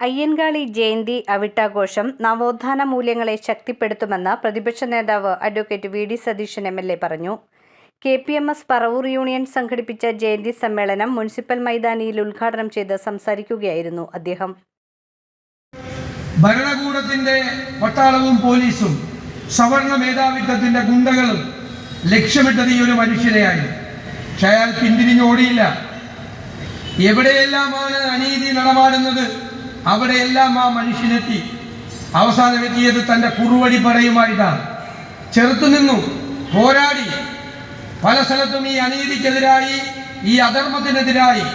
അയ്യൻകാളി ജയന്തി അവിട്ടാഘോഷം നവോത്ഥാന മൂല്യങ്ങളെ ശക്തിപ്പെടുത്തുമെന്ന് പ്രതിപക്ഷ നേതാവ് advocate V D Satheesan MLA. പറഞ്ഞു. KPMS പറവൂർ യൂണിയൻ സംഘടിപ്പിച്ച ജയന്തി സമ്മേളനം മുനിസിപ്പൽ മൈതാനിയിൽ ഉദ്ഘാടനം ചെയ്ത് സംസാരിക്കുകയായിരുന്നു അദ്ദേഹം. ഭരണകൂടത്തിന്റെ പട്ടാളവും പോലീസും സവർണ മേധാവിത്വത്തിന്റെ ഗുണ്ടകളും ലക്ഷ്യമിട്ടത് ഈ ഒരു മനുഷ്യനെയായി. പക്ഷെ അയാൾ പിന്തിരിഞ്ഞോടിയില്ല. എവിടെയെല്ലാമാണ് അനീതി നടമാടുന്നത് അവിടെയെല്ലാം ആ മനുഷ്യനെത്തി. അവസാനം എത്തിയത് തൻ്റെ കുറുവടി പടയുമായിട്ടാണ്. ചെറുത്തുനിന്നു, പോരാടി. പല സ്ഥലത്തും ഈ അനീതിക്കെതിരായി, ഈ അധർമ്മത്തിനെതിരായി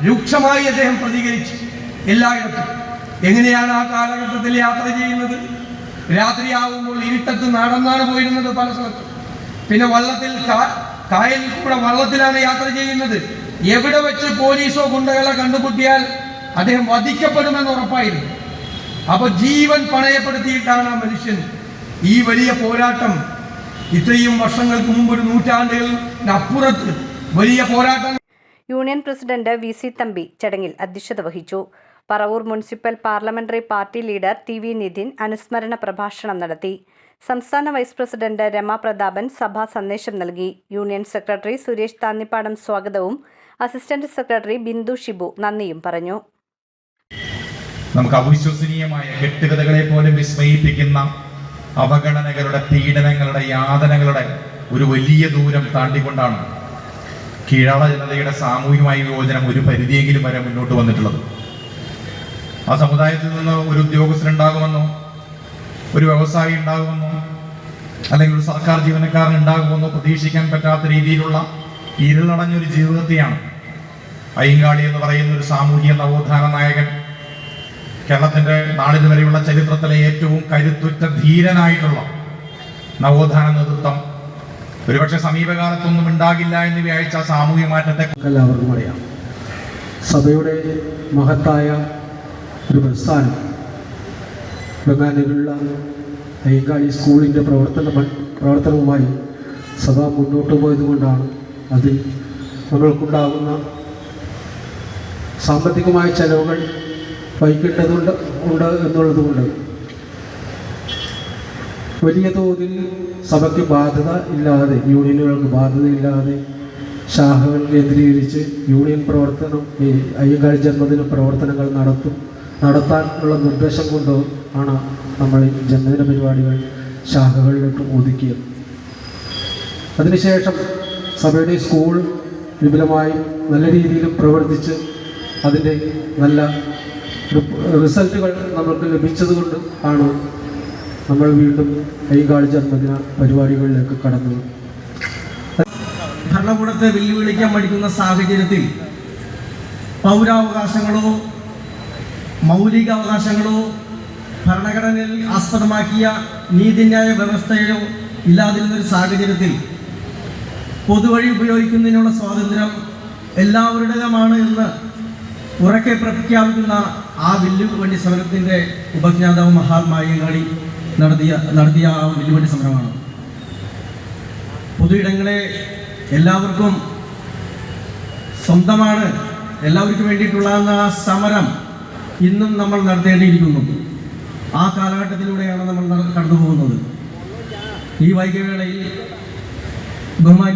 രൂക്ഷമായി അദ്ദേഹം പ്രതികരിച്ചു. എല്ലായിടത്തും. എങ്ങനെയാണ് ആ കാലഘട്ടത്തിൽ യാത്ര ചെയ്യുന്നത്? രാത്രിയാവുമ്പോൾ ഇരുട്ടത്ത് നടന്നാണ് പോയിരുന്നത് പല സ്ഥലത്തും. പിന്നെ വള്ളത്തിൽ, കായലിൽ കൂടെ വള്ളത്തിലാണ് യാത്ര ചെയ്യുന്നത്. എവിടെ വെച്ച് പോലീസോ ഗുണ്ടകളെ കണ്ടുമുട്ടിയാൽ അദ്ദേഹം വധിക്കപ്പെടുമെന്ന് ഉറപ്പായിരുന്നു. അപ്പൊ ജീവൻ പണയപ്പെടുത്തിയിട്ടാണ് ആ മനുഷ്യൻ ഈ വലിയ പോരാട്ടം, ഇത്രയും വർഷങ്ങൾക്ക് മുമ്പ്, ഒരു നൂറ്റാണ്ടുകൾക്കപ്പുറത്ത് വലിയ പോരാട്ടം. യൂണിയൻ പ്രസിഡന്റ് VC തമ്പി ചടങ്ങിൽ അധ്യക്ഷത വഹിച്ചു. Paravur municipal parliamentary party leader TV Nithin അനുസ്മരണ പ്രഭാഷണം നടത്തി. സംസ്ഥാന വൈസ് പ്രസിഡന്റ് രമ പ്രതാപൻ സഭാ സന്ദേശം നൽകി. യൂണിയൻ സെക്രട്ടറി സുരേഷ് താന്നിപ്പാടം സ്വാഗതവും അസിസ്റ്റന്റ് സെക്രട്ടറി ബിന്ദു ഷിബു നന്ദിയും പറഞ്ഞു. നമുക്ക് അവിശ്വസനീയമായ കെട്ടുകഥകളെ പോലും വിസ്മയിപ്പിക്കുന്ന അവഗണനകളുടെ, പീഡനങ്ങളുടെ, യാതനകളുടെ ഒരു വലിയ ദൂരം താണ്ടിക്കൊണ്ടാണ് കീഴാള ജനതയുടെ സാമൂഹികമായ വിയോജനം ഒരു പരിധിയെങ്കിലും വരെ മുന്നോട്ട് വന്നിട്ടുള്ളത്. ആ സമുദായത്തിൽ നിന്ന് ഒരു ഉദ്യോഗസ്ഥരുണ്ടാകുമെന്നോ, ഒരു വ്യവസായി ഉണ്ടാകുമെന്നോ, അല്ലെങ്കിൽ ഒരു സർക്കാർ ജീവനക്കാരൻ ഉണ്ടാകുമെന്നോ പ്രതീക്ഷിക്കാൻ പറ്റാത്ത രീതിയിലുള്ള ഇരുളടഞ്ഞൊരു ജീവിതത്തെയാണ് അയ്യങ്കാളി എന്ന് പറയുന്ന ഒരു സാമൂഹിക നവോത്ഥാന നായകൻ, കേരളത്തിന്റെ നാളിത് വരെയുള്ള ചരിത്രത്തിലെ ഏറ്റവും കരുത്തുറ്റ ധീരനായിട്ടുള്ള നവോത്ഥാന നേതൃത്വം ഒരുപക്ഷെ സമീപകാലത്തൊന്നും ഉണ്ടാകില്ല എന്ന് വിചാരിച്ച സാമൂഹ്യ മാറ്റത്തെ എല്ലാവർക്കും അറിയാം. സഭയുടെ മഹത്തായ ഒരു പ്രസ്ഥാനം ബംഗാളിലുള്ള അയ്യങ്കാളി സ്കൂളിൻ്റെ പ്രവർത്തനവുമായി സഭ മുന്നോട്ട് പോയതുകൊണ്ടാണ് അതിൽ നമ്മൾക്കുണ്ടാകുന്ന സാമ്പത്തികമായ ചെലവുകൾ വഹിക്കേണ്ടതുണ്ട് എന്നുള്ളതുകൊണ്ട് വലിയ തോതിൽ സഭയ്ക്ക് ബാധ്യത ഇല്ലാതെ, യൂണിയനുകൾക്ക് ബാധ്യതയില്ലാതെ ശാഖകൾ കേന്ദ്രീകരിച്ച് യൂണിയൻ പ്രവർത്തനം, ഈ അയ്യങ്കാളി ജന്മദിന പ്രവർത്തനങ്ങൾ നടത്താനുള്ള നിർദ്ദേശം കൊണ്ട് ആണ് നമ്മൾ ജന്മദിന പരിപാടികൾ ശാഖകളിലോട്ട് ഒതുക്കിയത്. അതിനുശേഷം സഭയുടെ സ്കൂൾ വിപുലമായി നല്ല രീതിയിലും പ്രവർത്തിച്ച് അതിൻ്റെ നല്ല റിസൾട്ടുകൾ നമുക്ക് ലഭിച്ചതുകൊണ്ട് ആണ് നമ്മൾ വീണ്ടും അയ്യങ്കാളി ജന്മദിന പരിപാടികളിലേക്ക് കടന്നത്. ഭരണകൂടത്തെ വെല്ലുവിളിക്കാൻ മടിക്കുന്ന സാഹചര്യത്തിൽ പൗരാവകാശങ്ങളോ മൗലികാവകാശങ്ങളോ ഭരണഘടനയിൽ ആസ്പദമാക്കിയ നീതിന്യായ വ്യവസ്ഥയോ ഇല്ലാതിരുന്നൊരു സാഹചര്യത്തിൽ പൊതുവഴി ഉപയോഗിക്കുന്നതിനുള്ള സ്വാതന്ത്ര്യം എല്ലാവരുടേതുമാണ് എന്ന് ഉറക്കെ പ്രഖ്യാപിക്കുന്ന ആ വില്ലുവണ്ടി സമരത്തിൻ്റെ ഉപജ്ഞാതാവ് മഹാത്മാ അയ്യങ്കാളി നടത്തിയ ആ വില്ലുവണ്ടി സമരമാണ്. പൊതുയിടങ്ങളെ എല്ലാവർക്കും സ്വന്തമാണ്, എല്ലാവർക്കും വേണ്ടിയിട്ടുള്ള ആ സമരം ഇന്നും നമ്മൾ നടത്തേണ്ടിയിരിക്കുന്നു. ആ കാലഘട്ടത്തിലൂടെയാണ് നമ്മൾ കടന്നു പോകുന്നത്. ഈ വൈകിവേളയിൽ ബഹുമാനി